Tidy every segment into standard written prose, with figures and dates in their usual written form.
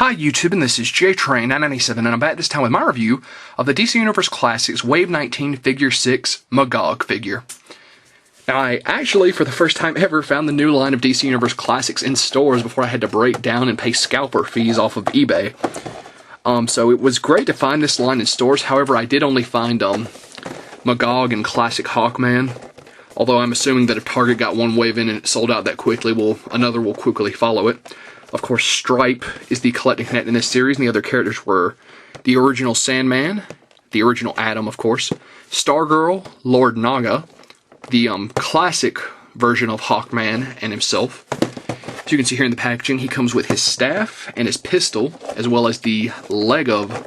Hi YouTube, and this is JTrain997, and I'm back this time with my review of the DC Universe Classics Wave 19 Figure 6 Magog figure. Now, I actually, for the first time ever, found the new line of DC Universe Classics in stores before I had to break down and pay scalper fees off of eBay. So it was great to find this line in stores. However, I did only find Magog and Classic Hawkman. Although I'm assuming that if Target got one wave in and it sold out that quickly, another will quickly follow it. Of course, Stripe is the collecting connect in this series, and the other characters were the original Sandman, the original Atom, of course, Stargirl, Lord Naga, the classic version of Hawkman and himself. As you can see here in the packaging, he comes with his staff and his pistol, as well as the leg of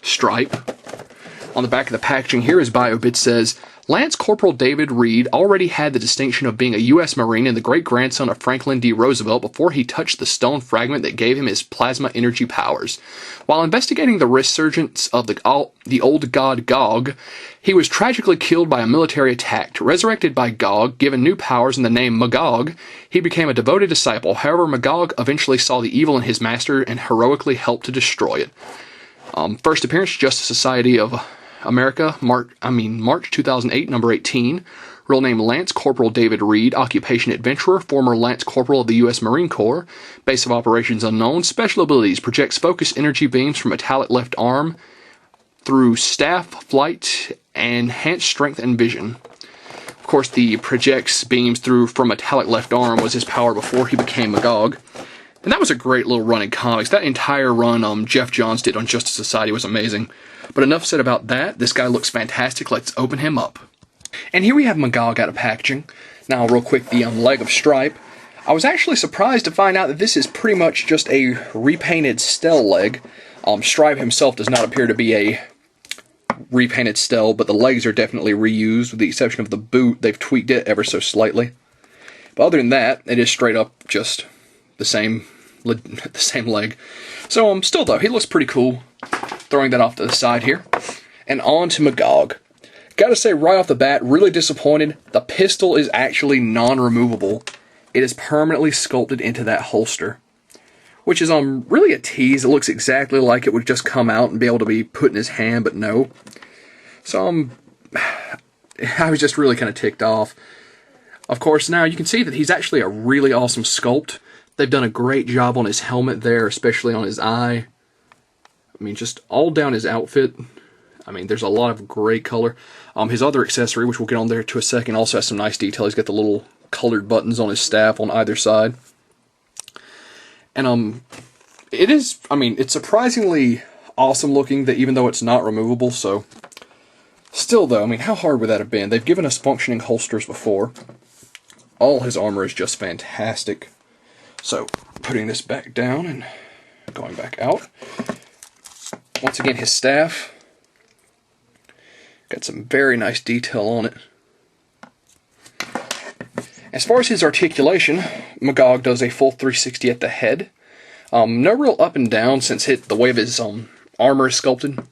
Stripe. On the back of the packaging here, his bio bit says, Lance Corporal David Reed already had the distinction of being a U.S. Marine and the great-grandson of Franklin D. Roosevelt before he touched the stone fragment that gave him his plasma energy powers. While investigating the resurgence of the old god Gog, he was tragically killed by a military attack. Resurrected by Gog, given new powers and the name Magog, he became a devoted disciple. However, Magog eventually saw the evil in his master and heroically helped to destroy it. First appearance, Justice Society of America, March 2008, number 18. Real name Lance Corporal David Reed. Occupation adventurer. Former Lance Corporal of the U.S. Marine Corps. Base of operations unknown. Special abilities. Projects focus energy beams from metallic left arm through staff, flight, and enhanced strength and vision. Of course, the projects beams through from metallic left arm was his power before he became Magog. And that was a great little run in comics. That entire run Jeff Johns did on Justice Society was amazing. But enough said about that. This guy looks fantastic. Let's open him up. And here we have Magog out of packaging. Now, real quick, the leg of Stripe. I was actually surprised to find out that this is pretty much just a repainted Stell leg. Stripe himself does not appear to be a repainted Stell, but the legs are definitely reused. With the exception of the boot, they've tweaked it ever so slightly. But other than that, it is straight up just the same leg. So, still though, he looks pretty cool. Throwing that off to the side here. And on to Magog. Gotta say right off the bat, really disappointed. The pistol is actually non-removable. It is permanently sculpted into that holster. Which is really a tease. It looks exactly like it would just come out and be able to be put in his hand, but no. So I was just really kind of ticked off. Of course, now you can see that he's actually a really awesome sculpt. They've done a great job on his helmet there, especially on his eye. Just all down his outfit. There's a lot of great color. His other accessory, which we'll get on there to a second, also has some nice detail. He's got the little colored buttons on his staff on either side. And it's surprisingly awesome looking, that even though it's not removable, so still though, how hard would that have been? They've given us functioning holsters before. All his armor is just fantastic. So, putting this back down and going back out. Once again, his staff. Got some very nice detail on it. As far as his articulation, Magog does a full 360 at the head. No real up and down since the way of his armor is sculpted.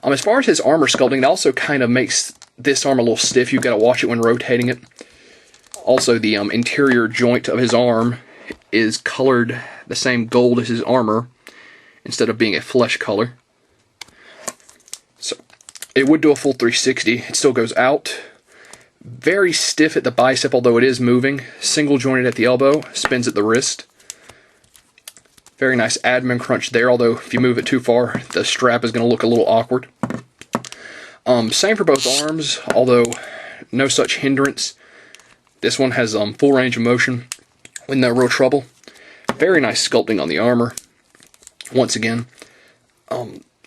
As far as his armor sculpting, it also kind of makes this arm a little stiff. You've got to watch it when rotating it. Also, the interior joint of his arm is colored the same gold as his armor, instead of being a flesh color. So, it would do a full 360. It still goes out. Very stiff at the bicep, although it is moving. Single jointed at the elbow, spins at the wrist. Very nice admin crunch there, although if you move it too far, the strap is going to look a little awkward. Same for both arms, although no such hindrance. This one has full range of motion with no real trouble. Very nice sculpting on the armor. Once again,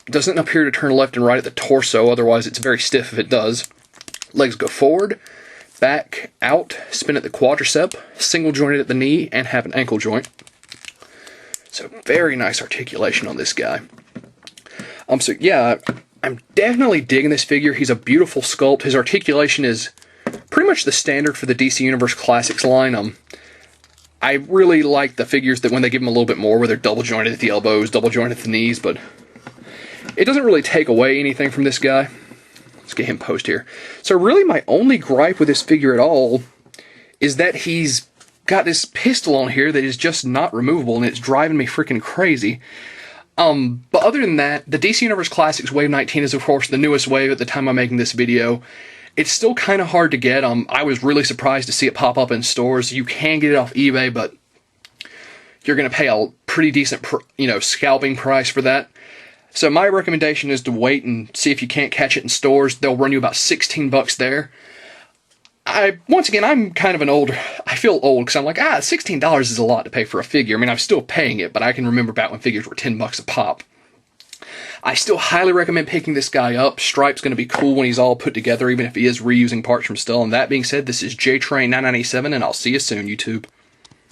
doesn't appear to turn left and right at the torso, otherwise it's very stiff if it does. Legs go forward, back, out, spin at the quadricep, single jointed at the knee, and have an ankle joint. So very nice articulation on this guy. So yeah, I'm definitely digging this figure. He's a beautiful sculpt. His articulation is pretty much the standard for the DC Universe Classics line. I really like the figures that when they give them a little bit more, where they're double jointed at the elbows, double jointed at the knees, but it doesn't really take away anything from this guy. Let's get him posed here. So really my only gripe with this figure at all is that he's got this pistol on here that is just not removable, and it's driving me freaking crazy. But other than that, the DC Universe Classics Wave 19 is, of course, the newest wave at the time I'm making this video. It's still kind of hard to get. I was really surprised to see it pop up in stores. You can get it off eBay, but you're going to pay a pretty decent, scalping price for that. So my recommendation is to wait and see if you can't catch it in stores. They'll run you about $16 there. Once again, I'm kind of I feel old because I'm like, $16 is a lot to pay for a figure. I mean, I'm still paying it, but I can remember back when figures were $10 a pop. I still highly recommend picking this guy up. Stripe's going to be cool when he's all put together, even if he is reusing parts from still. And that being said, this is JTrain997, and I'll see you soon, YouTube.